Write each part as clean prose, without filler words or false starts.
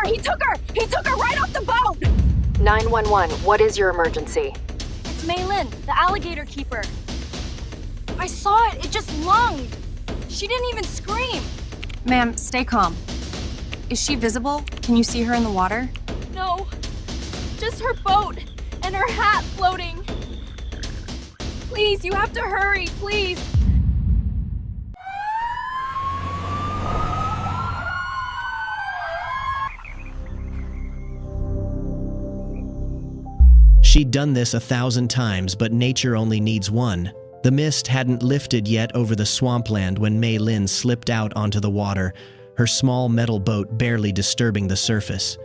there! He took her! He took her right off the boat! 911, what is your emergency? It's Mei Lin, the alligator keeper. I saw it. It just lunged. She didn't even scream. Ma'am, stay calm. Is she visible? Can you see her in the water? No. Just her boat and her hat floating. Please, you have to hurry, please. She'd done this 1,000 times, but nature only needs one. The mist hadn't lifted yet over the swampland when Mei Lin slipped out onto the water, her small metal boat barely disturbing the surface.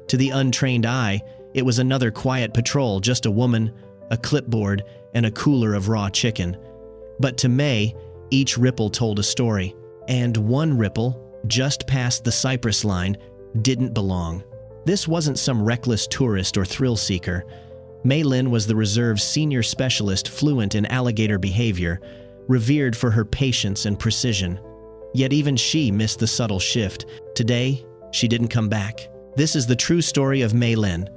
To the untrained eye, it was another quiet patrol, just a woman, a clipboard, and a cooler of raw chicken. But to Mei, each ripple told a story, and one ripple, just past the cypress line, didn't belong. This wasn't some reckless tourist or thrill seeker. Mei Lin was the reserve's senior specialist fluent in alligator behavior, revered for her patience and precision. Yet even she missed the subtle shift. Today, she didn't come back. This is the true story of Mei Lin,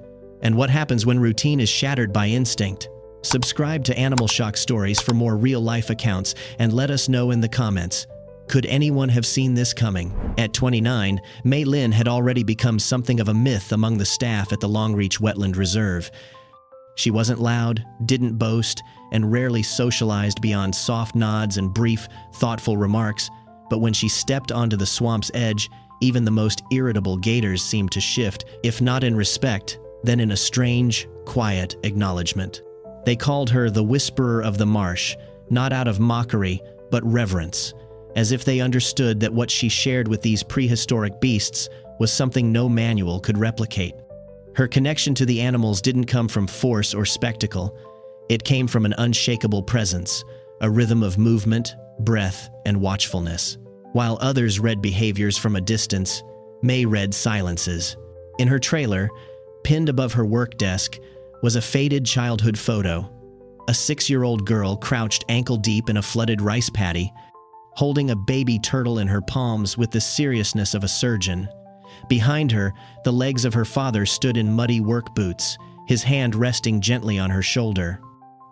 and what happens when routine is shattered by instinct. Subscribe to Animal Shock Stories for more real-life accounts, and let us know in the comments. Could anyone have seen this coming? At 29, Mei Lin had already become something of a myth among the staff at the Longreach Wetland Reserve. She wasn't loud, didn't boast, and rarely socialized beyond soft nods and brief, thoughtful remarks, but when she stepped onto the swamp's edge, even the most irritable gators seemed to shift, if not in respect, then in a strange, quiet acknowledgement. They called her the Whisperer of the Marsh, not out of mockery, but reverence, as if they understood that what she shared with these prehistoric beasts was something no manual could replicate. Her connection to the animals didn't come from force or spectacle. It came from an unshakable presence, a rhythm of movement, breath, and watchfulness. While others read behaviors from a distance, Mei read silences. In her trailer, pinned above her work desk, was a faded childhood photo. A 6-year-old girl crouched ankle-deep in a flooded rice paddy, holding a baby turtle in her palms with the seriousness of a surgeon. Behind her, the legs of her father stood in muddy work boots, his hand resting gently on her shoulder.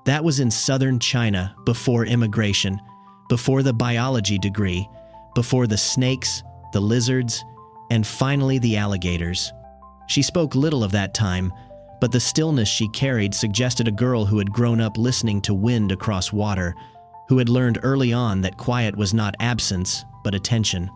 That was in southern China, before immigration, before the biology degree, before the snakes, the lizards, and finally the alligators. She spoke little of that time, but the stillness she carried suggested a girl who had grown up listening to wind across water, who had learned early on that quiet was not absence, but attention.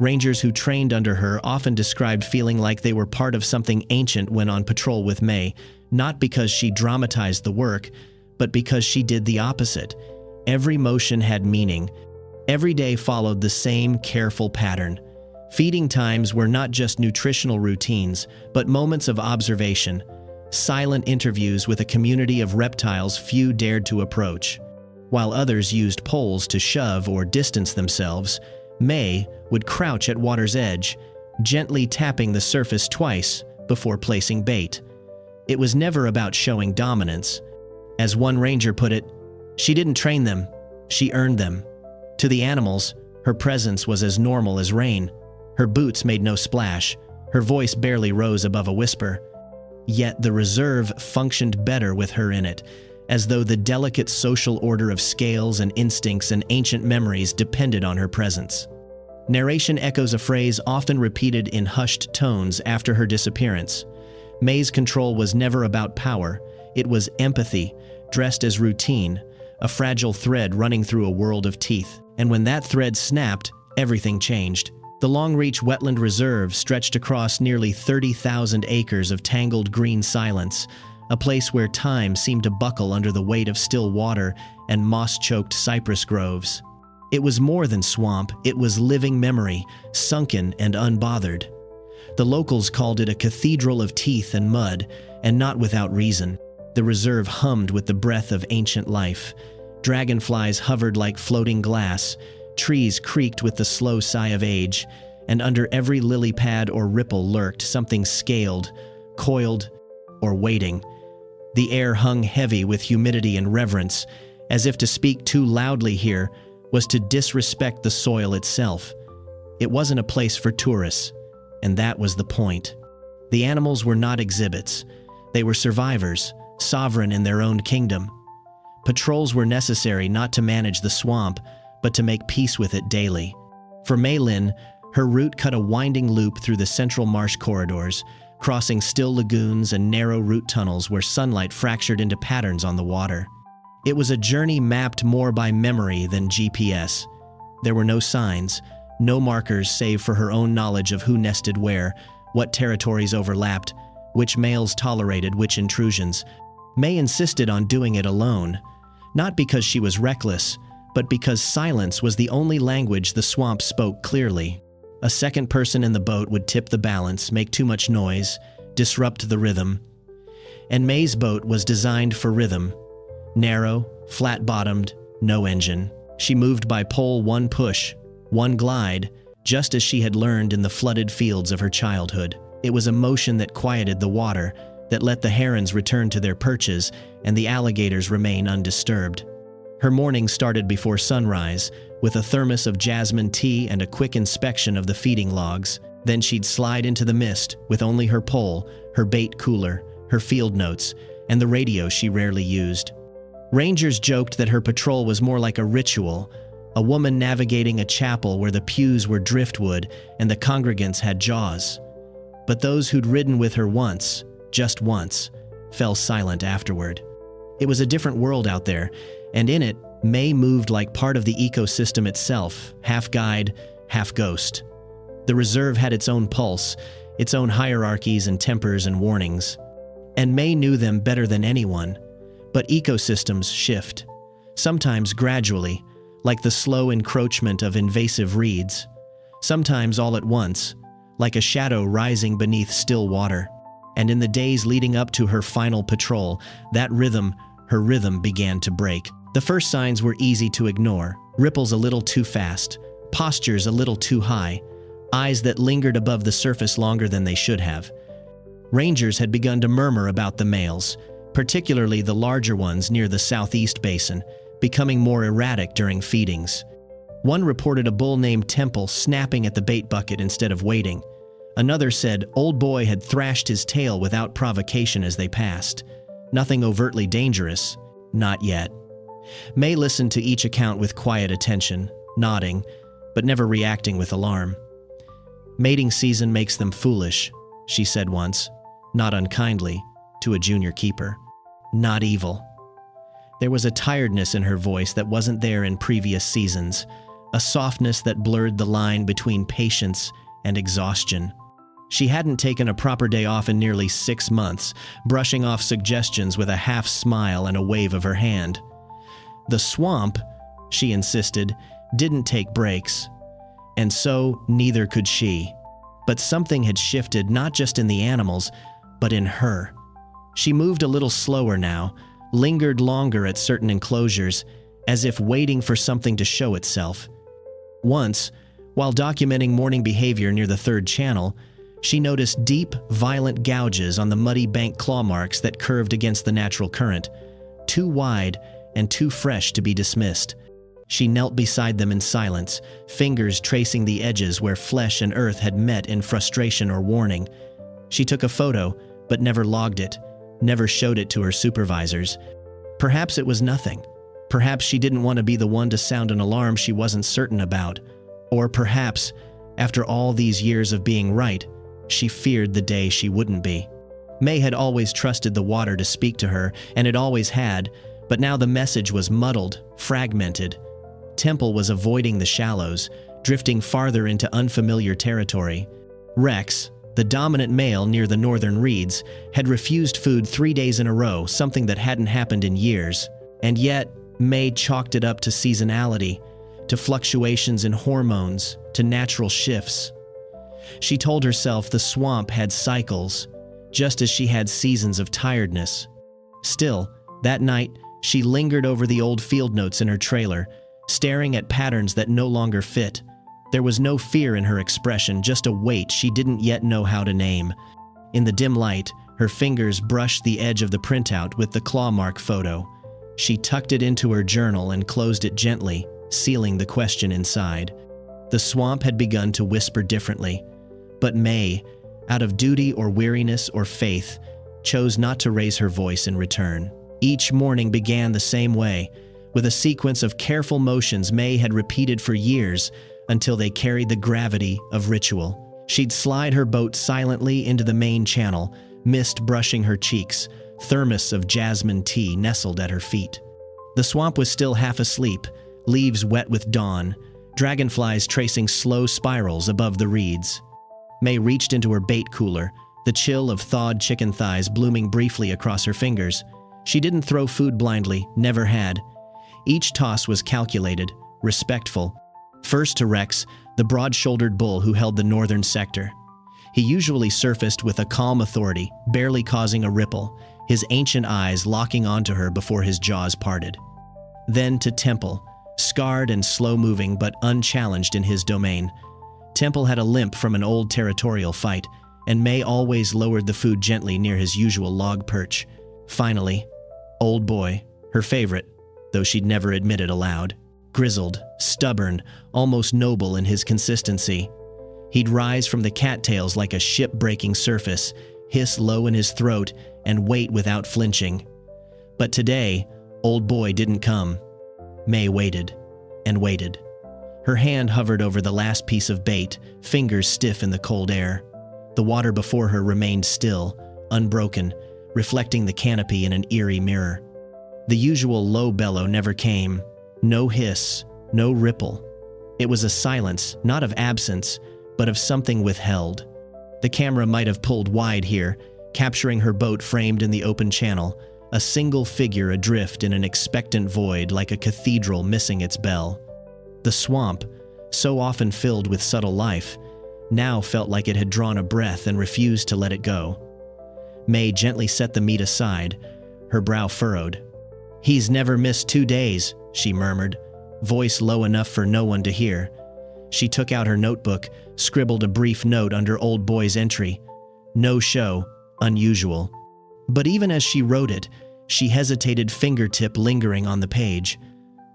Rangers who trained under her often described feeling like they were part of something ancient when on patrol with Mei, not because she dramatized the work, but because she did the opposite. Every motion had meaning. Every day followed the same careful pattern. Feeding times were not just nutritional routines, but moments of observation, silent interviews with a community of reptiles few dared to approach. While others used poles to shove or distance themselves, Mei would crouch at water's edge, gently tapping the surface twice before placing bait. It was never about showing dominance. As one ranger put it, she didn't train them, she earned them. To the animals, her presence was as normal as rain. Her boots made no splash, her voice barely rose above a whisper. Yet the reserve functioned better with her in it, as though the delicate social order of scales and instincts and ancient memories depended on her presence. Narration echoes a phrase often repeated in hushed tones after her disappearance. Mei's control was never about power, it was empathy, dressed as routine, a fragile thread running through a world of teeth. And when that thread snapped, everything changed. The Longreach Wetland Reserve stretched across nearly 30,000 acres of tangled green silence, a place where time seemed to buckle under the weight of still water and moss-choked cypress groves. It was more than swamp, it was living memory, sunken and unbothered. The locals called it a cathedral of teeth and mud, and not without reason. The reserve hummed with the breath of ancient life. Dragonflies hovered like floating glass, trees creaked with the slow sigh of age, and under every lily pad or ripple lurked something scaled, coiled, or waiting. The air hung heavy with humidity and reverence, as if to speak too loudly here was to disrespect the soil itself. It wasn't a place for tourists. And that was the point. The animals were not exhibits. They were survivors, sovereign in their own kingdom. Patrols were necessary not to manage the swamp, but to make peace with it daily. For Mei Lin, her route cut a winding loop through the central marsh corridors, crossing still lagoons and narrow root tunnels where sunlight fractured into patterns on the water. It was a journey mapped more by memory than GPS. There were no signs, no markers save for her own knowledge of who nested where, what territories overlapped, which males tolerated which intrusions. Mei insisted on doing it alone, not because she was reckless, but because silence was the only language the swamp spoke clearly. A second person in the boat would tip the balance, make too much noise, disrupt the rhythm. And Mei's boat was designed for rhythm. Narrow, flat-bottomed, no engine. She moved by pole one push, one glide, just as she had learned in the flooded fields of her childhood. It was a motion that quieted the water, that let the herons return to their perches and the alligators remain undisturbed. Her morning started before sunrise, with a thermos of jasmine tea and a quick inspection of the feeding logs. Then she'd slide into the mist with only her pole, her bait cooler, her field notes, and the radio she rarely used. Rangers joked that her patrol was more like a ritual, a woman navigating a chapel where the pews were driftwood and the congregants had jaws. But those who'd ridden with her once, just once, fell silent afterward. It was a different world out there, and in it, Mei moved like part of the ecosystem itself, half guide, half ghost. The reserve had its own pulse, its own hierarchies and tempers and warnings. And Mei knew them better than anyone. But ecosystems shift, sometimes gradually, like the slow encroachment of invasive reeds, sometimes all at once, like a shadow rising beneath still water. And in the days leading up to her final patrol, that rhythm, her rhythm began to break. The first signs were easy to ignore, ripples a little too fast, postures a little too high, eyes that lingered above the surface longer than they should have. Rangers had begun to murmur about the males, particularly the larger ones near the southeast basin, becoming more erratic during feedings. One reported a bull named Temple snapping at the bait bucket instead of waiting. Another said Old Boy had thrashed his tail without provocation as they passed. Nothing overtly dangerous, not yet. Mei listened to each account with quiet attention, nodding, but never reacting with alarm. Mating season makes them foolish, she said once, not unkindly, to a junior keeper. Not evil. There was a tiredness in her voice that wasn't there in previous seasons, a softness that blurred the line between patience and exhaustion. She hadn't taken a proper day off in nearly 6 months, brushing off suggestions with a half smile and a wave of her hand. The swamp, she insisted, didn't take breaks, and so neither could she. But something had shifted not just in the animals, but in her. She moved a little slower now, lingered longer at certain enclosures, as if waiting for something to show itself. Once, while documenting morning behavior near the third channel, she noticed deep, violent gouges on the muddy bank claw marks that curved against the natural current, too wide and too fresh to be dismissed. She knelt beside them in silence, fingers tracing the edges where flesh and earth had met in frustration or warning. She took a photo, but never logged it, never showed it to her supervisors. Perhaps it was nothing. Perhaps she didn't want to be the one to sound an alarm she wasn't certain about. Or perhaps, after all these years of being right, she feared the day she wouldn't be. Mei had always trusted the water to speak to her, and it always had, but now the message was muddled, fragmented. Temple was avoiding the shallows, drifting farther into unfamiliar territory. Rex, the dominant male near the northern reeds, had refused food 3 days in a row, something that hadn't happened in years. And yet, Mei chalked it up to seasonality, to fluctuations in hormones, to natural shifts. She told herself the swamp had cycles, just as she had seasons of tiredness. Still, that night, she lingered over the old field notes in her trailer, staring at patterns that no longer fit. There was no fear in her expression, just a weight she didn't yet know how to name. In the dim light, her fingers brushed the edge of the printout with the claw mark photo. She tucked it into her journal and closed it gently, sealing the question inside. The swamp had begun to whisper differently. But Mei, out of duty or weariness or faith, chose not to raise her voice in return. Each morning began the same way, with a sequence of careful motions Mei had repeated for years until they carried the gravity of ritual. She'd slide her boat silently into the main channel, mist brushing her cheeks, thermos of jasmine tea nestled at her feet. The swamp was still half asleep, leaves wet with dawn, dragonflies tracing slow spirals above the reeds. Mei reached into her bait cooler, the chill of thawed chicken thighs blooming briefly across her fingers. She didn't throw food blindly, never had. Each toss was calculated, respectful. First to Rex, the broad-shouldered bull who held the northern sector. He usually surfaced with a calm authority, barely causing a ripple, his ancient eyes locking onto her before his jaws parted. Then to Temple, scarred and slow-moving but unchallenged in his domain. Temple had a limp from an old territorial fight, and Mei always lowered the food gently near his usual log perch. Finally, Old Boy, her favorite, though she'd never admit it aloud. Grizzled, stubborn, almost noble in his consistency. He'd rise from the cattails like a ship-breaking surface, hiss low in his throat, and wait without flinching. But today, Old Boy didn't come. Mei waited, and waited. Her hand hovered over the last piece of bait, fingers stiff in the cold air. The water before her remained still, unbroken, reflecting the canopy in an eerie mirror. The usual low bellow never came. No hiss, no ripple. It was a silence, not of absence, but of something withheld. The camera might have pulled wide here, capturing her boat framed in the open channel, a single figure adrift in an expectant void like a cathedral missing its bell. The swamp, so often filled with subtle life, now felt like it had drawn a breath and refused to let it go. Mei gently set the meat aside, her brow furrowed. "He's never missed 2 days," she murmured, voice low enough for no one to hear. She took out her notebook, scribbled a brief note under Old Boy's entry. No show, unusual. But even as she wrote it, she hesitated, fingertip lingering on the page.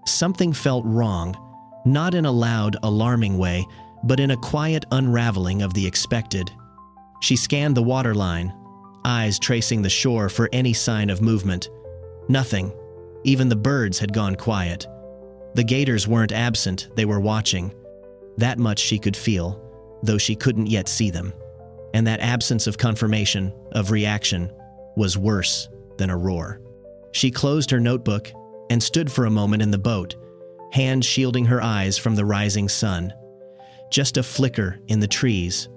Something felt wrong, not in a loud, alarming way, but in a quiet unraveling of the expected. She scanned the waterline, eyes tracing the shore for any sign of movement. Nothing. Even the birds had gone quiet. The gators weren't absent, they were watching. That much she could feel, though she couldn't yet see them. And that absence of confirmation, of reaction, was worse than a roar. She closed her notebook and stood for a moment in the boat, hand shielding her eyes from the rising sun. Just a flicker in the trees,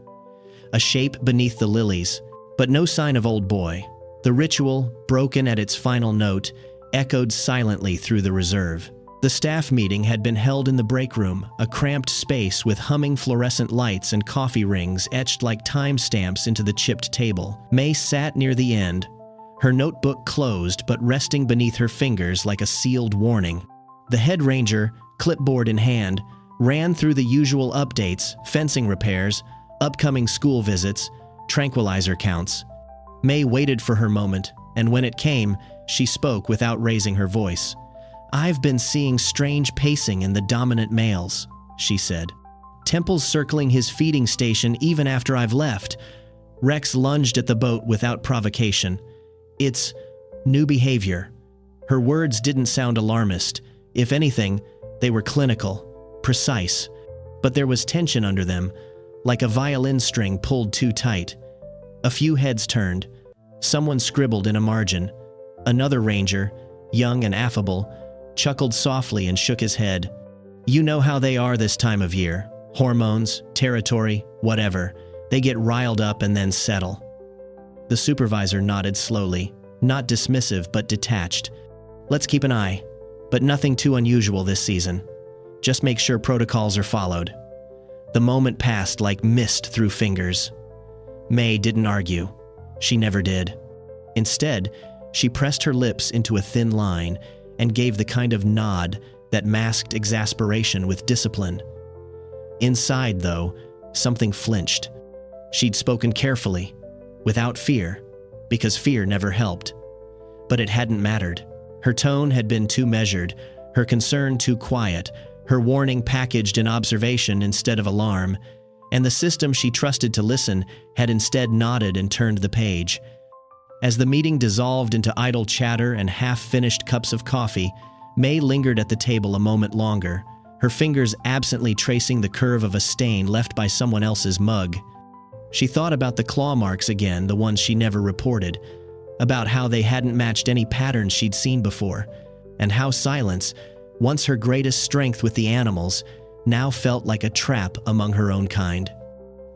a shape beneath the lilies, but no sign of Old Boy. The ritual, broken at its final note, echoed silently through the reserve. The staff meeting had been held in the break room, a cramped space with humming fluorescent lights and coffee rings etched like timestamps into the chipped table. Mei sat near the end, her notebook closed but resting beneath her fingers like a sealed warning. The head ranger, clipboard in hand, ran through the usual updates, fencing repairs, upcoming school visits, tranquilizer counts. Mei waited for her moment, and when it came, she spoke without raising her voice. "I've been seeing strange pacing in the dominant males," she said. "Temple's circling his feeding station even after I've left." Rex lunged at the boat without provocation. "It's new behavior." Her words didn't sound alarmist. If anything, they were clinical, precise. But there was tension under them, like a violin string pulled too tight. A few heads turned. Someone scribbled in a margin. Another ranger, young and affable, chuckled softly and shook his head. "You know how they are this time of year. Hormones, territory, whatever. They get riled up and then settle." The supervisor nodded slowly, not dismissive but detached. "Let's keep an eye, but nothing too unusual this season. Just make sure protocols are followed." The moment passed like mist through fingers. Mei didn't argue. She never did. Instead, she pressed her lips into a thin line and gave the kind of nod that masked exasperation with discipline. Inside, though, something flinched. She'd spoken carefully, without fear, because fear never helped. But it hadn't mattered. Her tone had been too measured, her concern too quiet, her warning packaged in observation instead of alarm. and the system she trusted to listen had instead nodded and turned the page. As the meeting dissolved into idle chatter and half-finished cups of coffee, Mei lingered at the table a moment longer, her fingers absently tracing the curve of a stain left by someone else's mug. She thought about the claw marks again, the ones she never reported, about how they hadn't matched any patterns she'd seen before, and how silence, once her greatest strength with the animals, now felt like a trap among her own kind.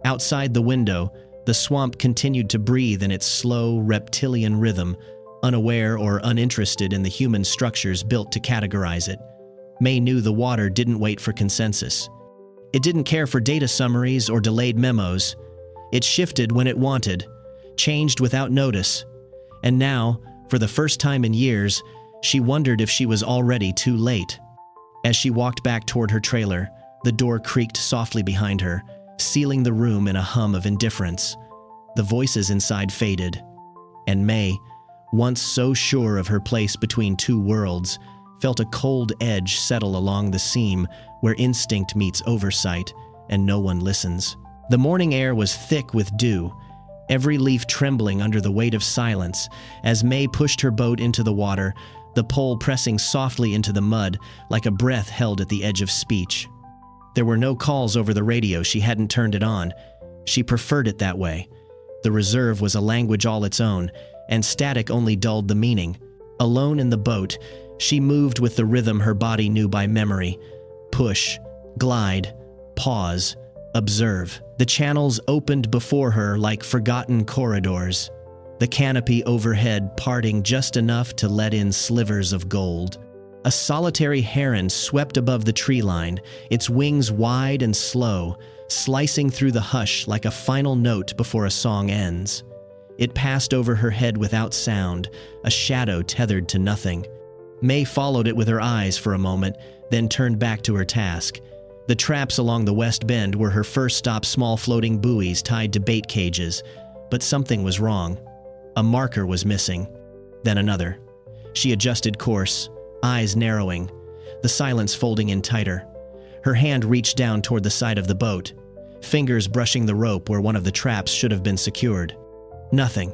Outside the window, the swamp continued to breathe in its slow, reptilian rhythm, unaware or uninterested in the human structures built to categorize it. Mei knew the water didn't wait for consensus. It didn't care for data summaries or delayed memos. It shifted when it wanted, changed without notice. And now, for the first time in years, she wondered if she was already too late. As she walked back toward her trailer, the door creaked softly behind her, sealing the room in a hum of indifference. The voices inside faded, and Mei, once so sure of her place between two worlds, felt a cold edge settle along the seam where instinct meets oversight and no one listens. The morning air was thick with dew, every leaf trembling under the weight of silence as Mei pushed her boat into the water, the pole pressing softly into the mud like a breath held at the edge of speech. There were no calls over the radio. She hadn't turned it on. She preferred it that way. The reserve was a language all its own, and static only dulled the meaning. Alone in the boat, she moved with the rhythm her body knew by memory. Push, glide, pause, observe. The channels opened before her like forgotten corridors, the canopy overhead parting just enough to let in slivers of gold. A solitary heron swept above the tree line, its wings wide and slow, slicing through the hush like a final note before a song ends. It passed over her head without sound, a shadow tethered to nothing. Mei followed it with her eyes for a moment, then turned back to her task. The traps along the west bend were her first stop, small floating buoys tied to bait cages, but something was wrong. A marker was missing. Then another. She adjusted course, eyes narrowing, the silence folding in tighter. Her hand reached down toward the side of the boat, fingers brushing the rope where one of the traps should have been secured. Nothing,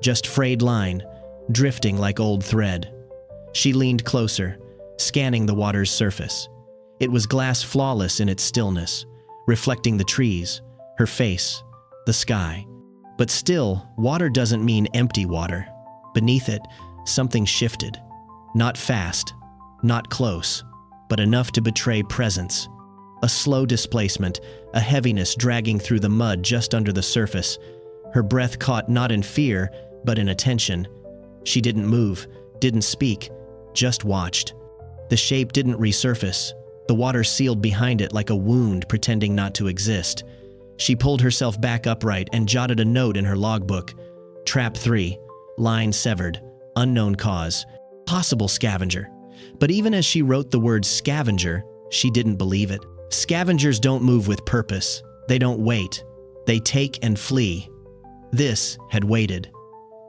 just frayed line, drifting like old thread. She leaned closer, scanning the water's surface. It was glass flawless in its stillness, reflecting the trees, her face, the sky. But still, water doesn't mean empty water. Beneath it, something shifted. Not fast, not close, but enough to betray presence. A slow displacement, a heaviness dragging through the mud just under the surface. Her breath caught not in fear, but in attention. She didn't move, didn't speak, just watched. The shape didn't resurface. The water sealed behind it like a wound pretending not to exist. She pulled herself back upright and jotted a note in her logbook. Trap 3, line severed, unknown cause, possible scavenger. But even as she wrote the word scavenger, she didn't believe it. Scavengers don't move with purpose. They don't wait. They take and flee. This had waited.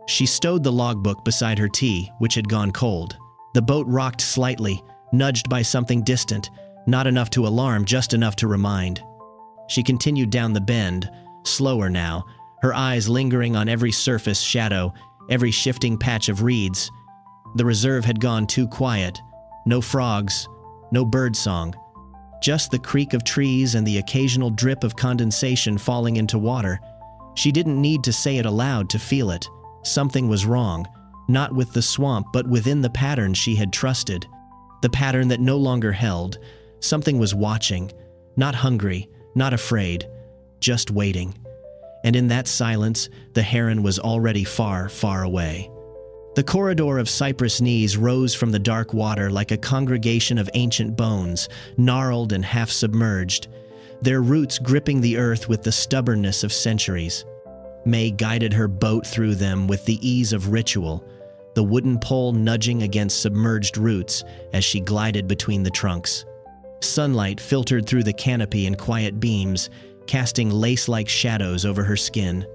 She stowed the logbook beside her tea, which had gone cold. The boat rocked slightly, nudged by something distant, not enough to alarm, just enough to remind. She continued down the bend, slower now, her eyes lingering on every surface shadow, every shifting patch of reeds. The reserve had gone too quiet. No frogs, no birdsong. Just the creak of trees and the occasional drip of condensation falling into water. She didn't need to say it aloud to feel it. Something was wrong, not with the swamp, but within the pattern she had trusted. The pattern that no longer held. Something was watching, not hungry, not afraid, just waiting. And in that silence, the heron was already far, far away. The corridor of cypress knees rose from the dark water like a congregation of ancient bones, gnarled and half-submerged, their roots gripping the earth with the stubbornness of centuries. Mei guided her boat through them with the ease of ritual, the wooden pole nudging against submerged roots as she glided between the trunks. Sunlight filtered through the canopy in quiet beams, casting lace-like shadows over her skin.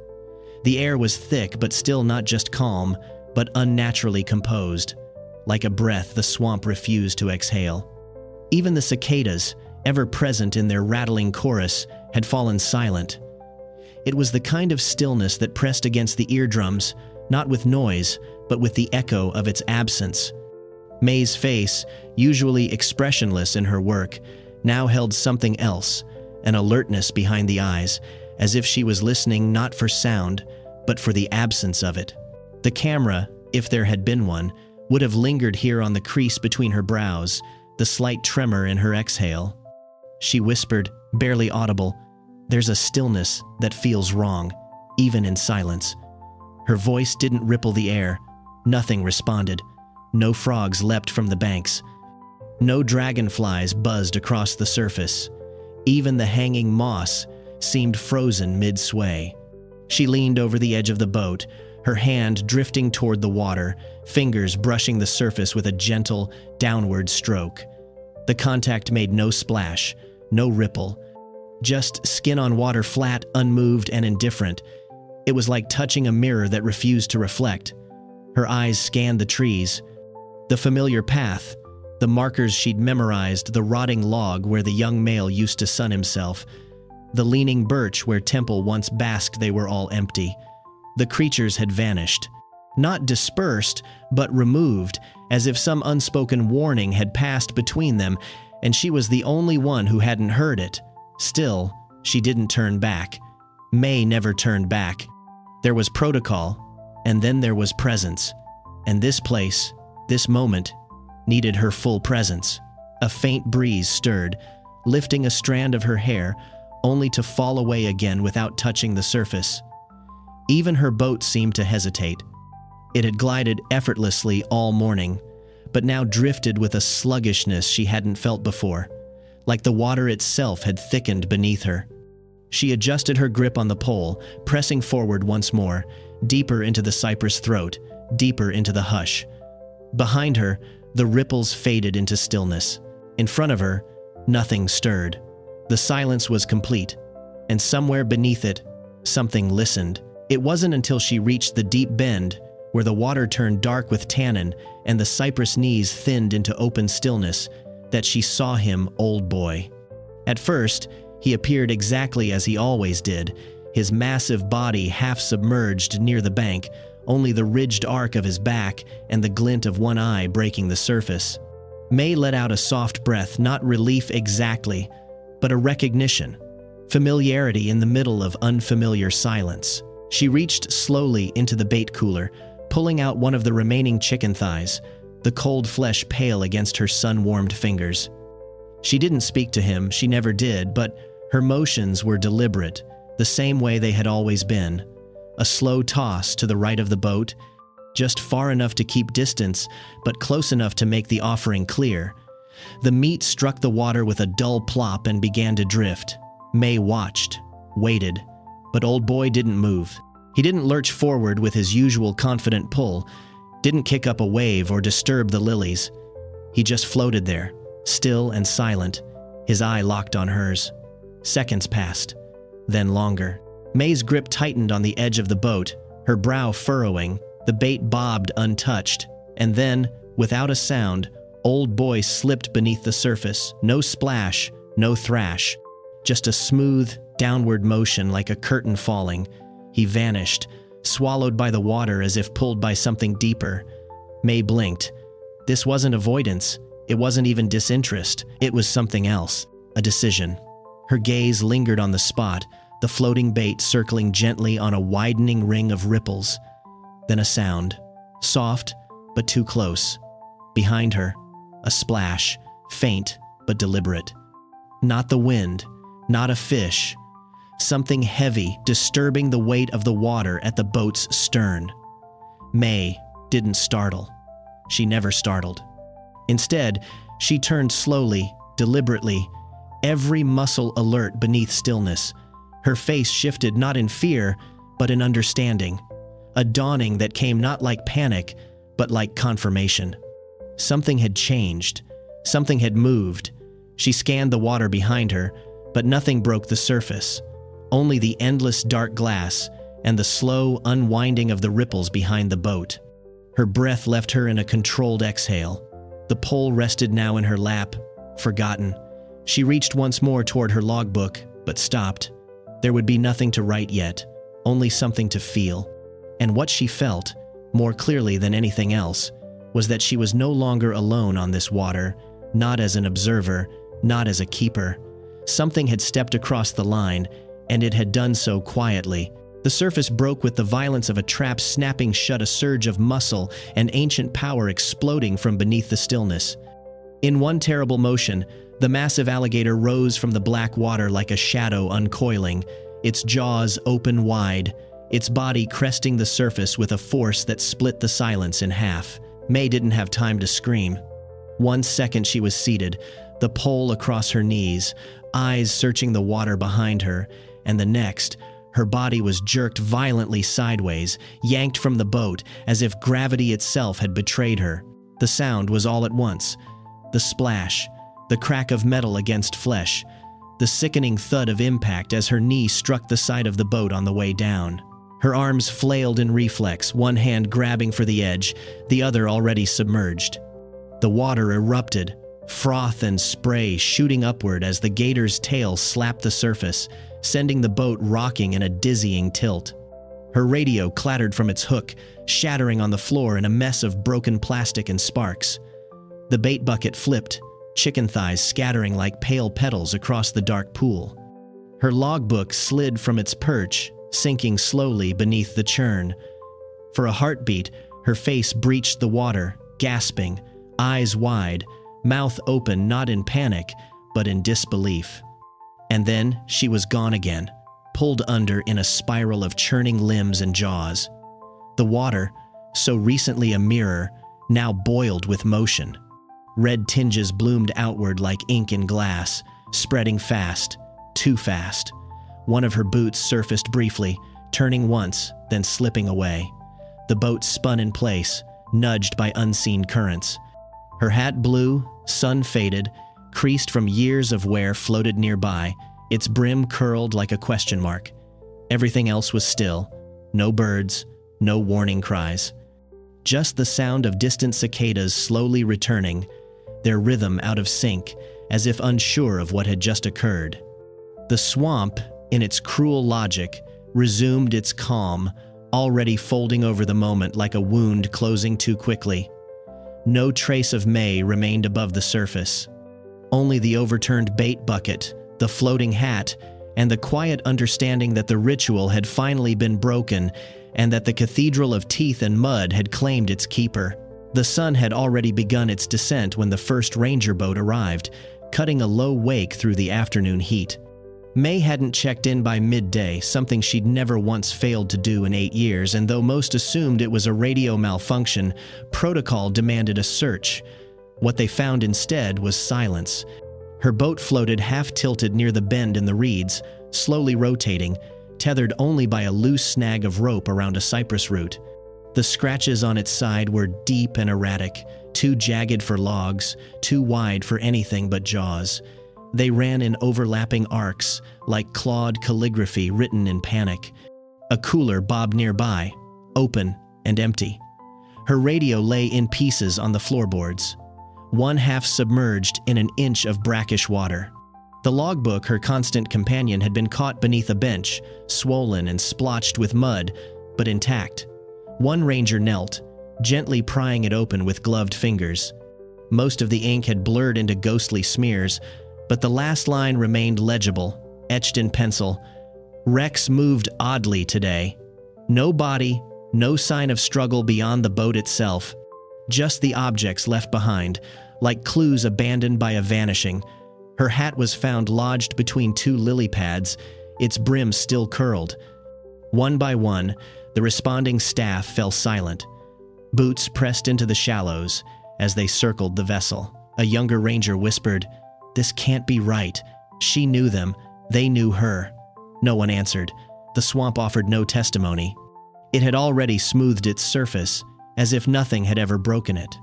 The air was thick but still not just calm, but unnaturally composed. Like a breath the swamp refused to exhale. Even the cicadas, ever present in their rattling chorus, had fallen silent. It was the kind of stillness that pressed against the eardrums, not with noise, but with the echo of its absence. Mei's face, usually expressionless in her work, now held something else, an alertness behind the eyes, as if she was listening not for sound, but for the absence of it. The camera, if there had been one, would have lingered here on the crease between her brows, the slight tremor in her exhale. She whispered, barely audible, "There's a stillness that feels wrong, even in silence." Her voice didn't ripple the air. Nothing responded. No frogs leapt from the banks. No dragonflies buzzed across the surface. Even the hanging moss seemed frozen mid-sway. She leaned over the edge of the boat, her hand drifting toward the water, fingers brushing the surface with a gentle, downward stroke. The contact made no splash, no ripple, just skin on water, flat, unmoved, and indifferent. It was like touching a mirror that refused to reflect. Her eyes scanned the trees, the familiar path, the markers she'd memorized, the rotting log where the young male used to sun himself, the leaning birch where Temple once basked. They were all empty. The creatures had vanished. Not dispersed, but removed, as if some unspoken warning had passed between them, and she was the only one who hadn't heard it. Still, she didn't turn back. Mei never turned back. There was protocol, and then there was presence. And this place, this moment, needed her full presence. A faint breeze stirred, lifting a strand of her hair, only to fall away again without touching the surface. Even her boat seemed to hesitate. It had glided effortlessly all morning, but now drifted with a sluggishness she hadn't felt before, like the water itself had thickened beneath her. She adjusted her grip on the pole, pressing forward once more, deeper into the cypress throat, deeper into the hush. Behind her, the ripples faded into stillness. In front of her, nothing stirred. The silence was complete, and somewhere beneath it, something listened. It wasn't until she reached the deep bend, where the water turned dark with tannin and the cypress knees thinned into open stillness, that she saw him, old boy. At first, he appeared exactly as he always did, his massive body half submerged near the bank, only the ridged arc of his back and the glint of one eye breaking the surface. Mei let out a soft breath, not relief exactly, but a recognition, familiarity in the middle of unfamiliar silence. She reached slowly into the bait cooler, pulling out one of the remaining chicken thighs, the cold flesh pale against her sun-warmed fingers. She didn't speak to him, she never did, but her motions were deliberate, the same way they had always been. A slow toss to the right of the boat, just far enough to keep distance, but close enough to make the offering clear. The meat struck the water with a dull plop and began to drift. Mei watched, waited, but old boy didn't move. He didn't lurch forward with his usual confident pull, didn't kick up a wave or disturb the lilies. He just floated there, still and silent, his eye locked on hers. Seconds passed, then longer. Mei's grip tightened on the edge of the boat, her brow furrowing, the bait bobbed untouched, and then, without a sound, old boy slipped beneath the surface. No splash, no thrash, just a smooth, downward motion like a curtain falling. He vanished, swallowed by the water as if pulled by something deeper. Mei blinked. This wasn't avoidance. It wasn't even disinterest. It was something else, a decision. Her gaze lingered on the spot, the floating bait circling gently on a widening ring of ripples. Then a sound, soft but too close. Behind her, a splash, faint but deliberate. Not the wind, not a fish. Something heavy, disturbing the weight of the water at the boat's stern. Mei didn't startle. She never startled. Instead, she turned slowly, deliberately, every muscle alert beneath stillness. Her face shifted not in fear, but in understanding. A dawning that came not like panic, but like confirmation. Something had changed. Something had moved. She scanned the water behind her, but nothing broke the surface. Only the endless dark glass and the slow unwinding of the ripples behind the boat. Her breath left her in a controlled exhale. The pole rested now in her lap, forgotten. She reached once more toward her logbook, but stopped. There would be nothing to write yet, only something to feel. And what she felt, more clearly than anything else, was that she was no longer alone on this water, not as an observer, not as a keeper. Something had stepped across the line, and it had done so quietly. The surface broke with the violence of a trap snapping shut, a surge of muscle and ancient power exploding from beneath the stillness. In one terrible motion, the massive alligator rose from the black water like a shadow uncoiling, its jaws open wide, its body cresting the surface with a force that split the silence in half. Mei didn't have time to scream. 1 second she was seated, the pole across her knees, eyes searching the water behind her, and the next, her body was jerked violently sideways, yanked from the boat as if gravity itself had betrayed her. The sound was all at once. The splash, the crack of metal against flesh, the sickening thud of impact as her knee struck the side of the boat on the way down. Her arms flailed in reflex, one hand grabbing for the edge, the other already submerged. The water erupted, froth and spray shooting upward as the gator's tail slapped the surface, sending the boat rocking in a dizzying tilt. Her radio clattered from its hook, shattering on the floor in a mess of broken plastic and sparks. The bait bucket flipped, chicken thighs scattering like pale petals across the dark pool. Her logbook slid from its perch, sinking slowly beneath the churn. For a heartbeat, her face breached the water, gasping, eyes wide, mouth open not in panic, but in disbelief. And then she was gone again, pulled under in a spiral of churning limbs and jaws. The water, so recently a mirror, now boiled with motion. Red tinges bloomed outward like ink in glass, spreading fast, too fast. One of her boots surfaced briefly, turning once, then slipping away. The boat spun in place, nudged by unseen currents. Her hat blew, sun faded, creased from years of wear floated nearby, its brim curled like a question mark. Everything else was still. No birds, no warning cries. Just the sound of distant cicadas slowly returning, their rhythm out of sync, as if unsure of what had just occurred. The swamp, in its cruel logic, resumed its calm, already folding over the moment like a wound closing too quickly. No trace of Mei remained above the surface. Only the overturned bait bucket, the floating hat, and the quiet understanding that the ritual had finally been broken and that the cathedral of teeth and mud had claimed its keeper. The sun had already begun its descent when the first ranger boat arrived, cutting a low wake through the afternoon heat. Mei hadn't checked in by midday, something she'd never once failed to do in 8 years, and though most assumed it was a radio malfunction, protocol demanded a search. What they found instead was silence. Her boat floated half-tilted near the bend in the reeds, slowly rotating, tethered only by a loose snag of rope around a cypress root. The scratches on its side were deep and erratic, too jagged for logs, too wide for anything but jaws. They ran in overlapping arcs, like clawed calligraphy written in panic. A cooler bobbed nearby, open and empty. Her radio lay in pieces on the floorboards, one half submerged in an inch of brackish water. The logbook, her constant companion, had been caught beneath a bench, swollen and splotched with mud, but intact. One ranger knelt, gently prying it open with gloved fingers. Most of the ink had blurred into ghostly smears, but the last line remained legible, etched in pencil. Rex moved oddly today. No body, no sign of struggle beyond the boat itself. Just the objects left behind, like clues abandoned by a vanishing. Her hat was found lodged between 2 lily pads, its brim still curled. One by one, the responding staff fell silent. Boots pressed into the shallows as they circled the vessel. A younger ranger whispered, "This can't be right." She knew them. They knew her. No one answered. The swamp offered no testimony. It had already smoothed its surface, as if nothing had ever broken it.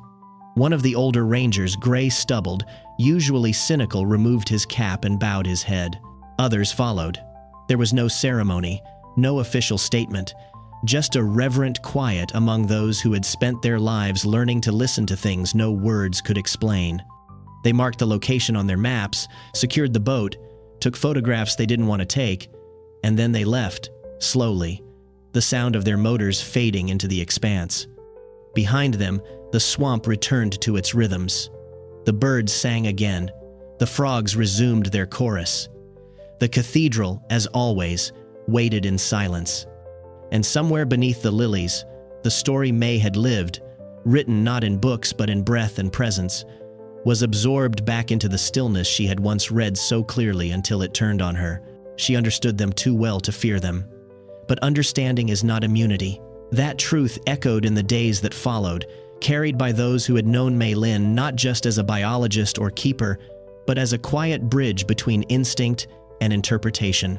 One of the older rangers, gray-stubbled, usually cynical, removed his cap and bowed his head. Others followed. There was no ceremony, no official statement, just a reverent quiet among those who had spent their lives learning to listen to things no words could explain. They marked the location on their maps, secured the boat, took photographs they didn't want to take, and then they left, slowly, the sound of their motors fading into the expanse. Behind them, the swamp returned to its rhythms. The birds sang again. The frogs resumed their chorus. The cathedral, as always, waited in silence. And somewhere beneath the lilies, the story Mei had lived, written not in books but in breath and presence, was absorbed back into the stillness she had once read so clearly until it turned on her. She understood them too well to fear them. But understanding is not immunity. That truth echoed in the days that followed, carried by those who had known Mei Lin not just as a biologist or keeper, but as a quiet bridge between instinct and interpretation.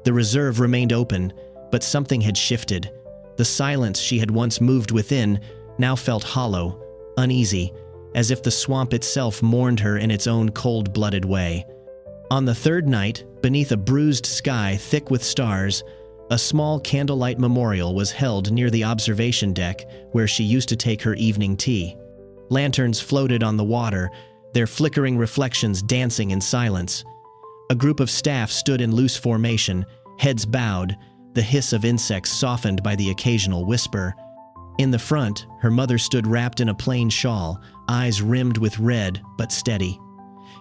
The reserve remained open, but something had shifted. The silence she had once moved within now felt hollow, uneasy, as if the swamp itself mourned her in its own cold-blooded way. On the third night, beneath a bruised sky thick with stars, a small candlelight memorial was held near the observation deck where she used to take her evening tea. Lanterns floated on the water, their flickering reflections dancing in silence. A group of staff stood in loose formation, heads bowed, the hiss of insects softened by the occasional whisper. In the front, her mother stood wrapped in a plain shawl, eyes rimmed with red but steady.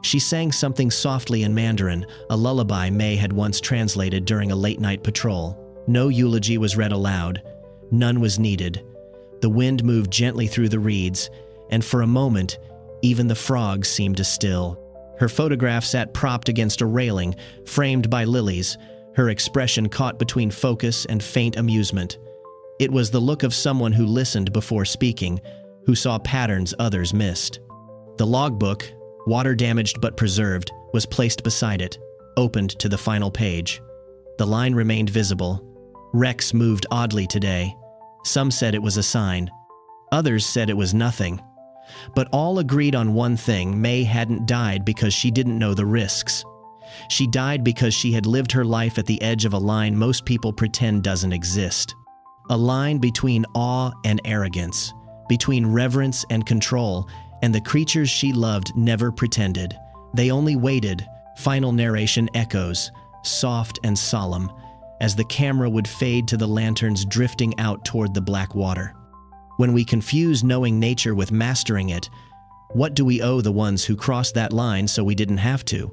She sang something softly in Mandarin, a lullaby Mei had once translated during a late-night patrol. No eulogy was read aloud. None was needed. The wind moved gently through the reeds, and for a moment, even the frogs seemed to still. Her photograph sat propped against a railing, framed by lilies, her expression caught between focus and faint amusement. It was the look of someone who listened before speaking, who saw patterns others missed. The logbook, water-damaged but preserved, was placed beside it, opened to the final page. The line remained visible. Rex moved oddly today. Some said it was a sign. Others said it was nothing. But all agreed on one thing: Mei hadn't died because she didn't know the risks. She died because she had lived her life at the edge of a line most people pretend doesn't exist. A line between awe and arrogance, between reverence and control, and the creatures she loved never pretended. They only waited. Final narration echoes, soft and solemn, as the camera would fade to the lanterns drifting out toward the black water. When we confuse knowing nature with mastering it, what do we owe the ones who crossed that line so we didn't have to?